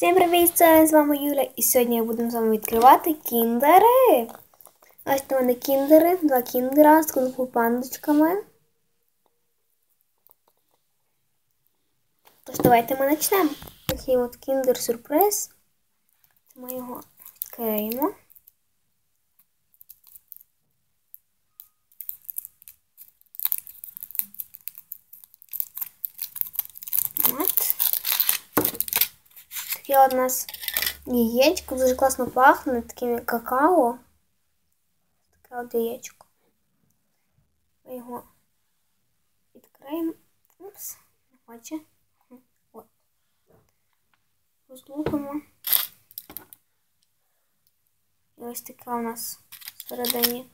Всім привіт! З вами Юля, і сьогодні будемо з вами відкривати кіндери. Ось у мене кіндери, два кіндера з кунг-фу пандочками. Тож давайте ми почнемо. Такий от кіндер-сюрприз. Ми його відкриємо. От. Таке у нас яєчко, дуже класно пахне, таким какао. Таке от яєчко. Ми його відкриємо. Упс, не хоче. От. Розлупимо. І ось така у нас всередині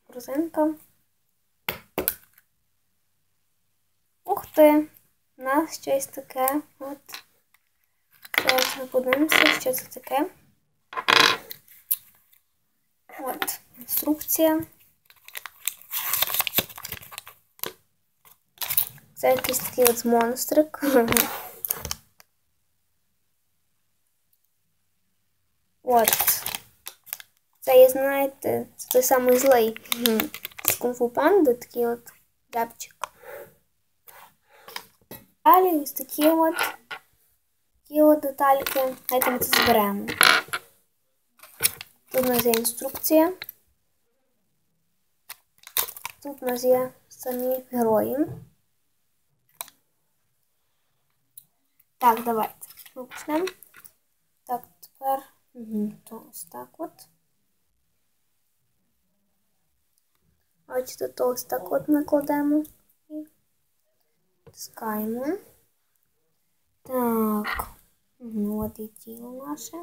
корзинка. Ух ти! У нас щось таке. От. Зараз ми подивимося, що це таке. От, інструкція. Це якийсь такий от монстрик. От. Це є, знаєте, це той самий злий з кунг-фу панди, такий от рябчик. Далі ось такі от детальки. Давайте ми це зберемо. Тут у нас є інструкція. Тут у нас є самі герої. Так, давайте почнемо. Так, тепер то ось так от. Бачите, то ось так от накладемо і тискаємо. Так, от і тіло наше.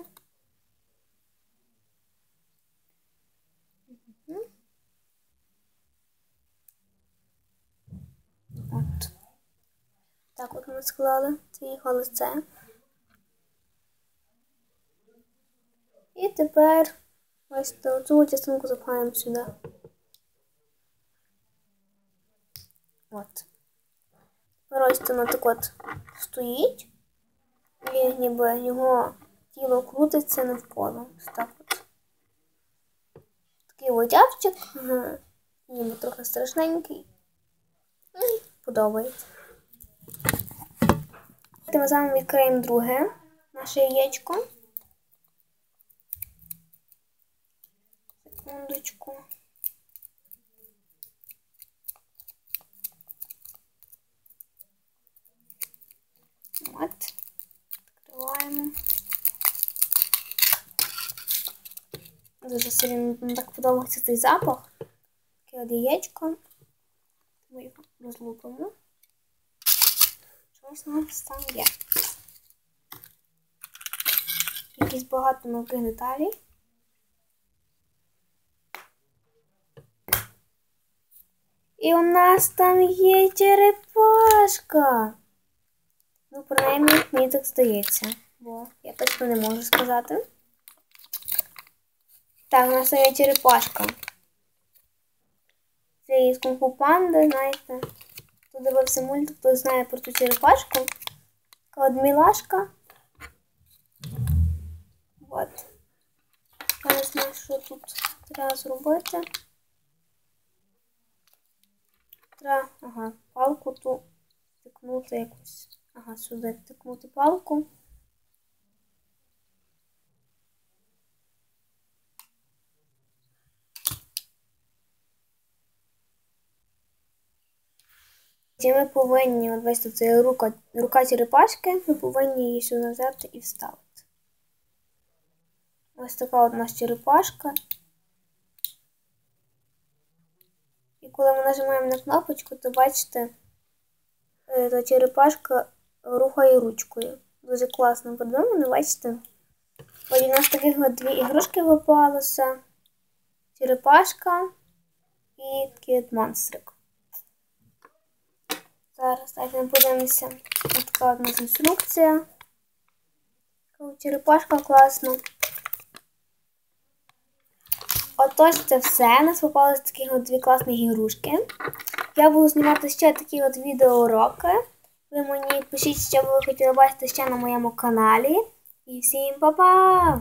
От. Так от ми склали це його лице. І тепер ось цю частинку запхаємо сюди. От. Тепер ось воно так от стоїть. І ніби його тіло крутиться навколо. Ось так от. Такий водявчик. Ніби трохи страшненький. Подобається. Ми з вами відкриємо друге наше яєчко. Секундочку. От. Відкриваємо. Дуже сильно так подобається цей запах. Таке яєчко. Ми його розлупимо. Щось у нас там є. Якісь багато мілких деталей. І у нас там є черепашка. Ну, принаймні, мені так здається. Бо я точно не можу сказати. Так, у нас там є черепашка. Це є з кунг-фу панди, знаєте. Хто дивився мультик, хто знає про ту черепашку. Така от мілашка. От. Я не знаю, що тут треба зробити. Треба, палку ту втикнути якусь. Сюди втикнути палку. І ми повинні, от бачите, це рука черепашки, ми повинні її сюди взяти і вставити. Ось така от у нас черепашка. І коли ми нажимаємо на кнопочку, то бачите, та черепашка рухає ручкою. Дуже класно подумано, бачите? Ось у нас таких от дві ігрушки випалося. Черепашка і такий от монстрик. Зараз давайте подивимося. Ось така у нас інструкція. Черепашка класна. Отож, це все. У нас попалися такі от дві класні ігрушки. Я буду знімати ще такі от відеоуроки. Ви мені пишіть, що ви хотіли бачити ще на моєму каналі. І всім па-па!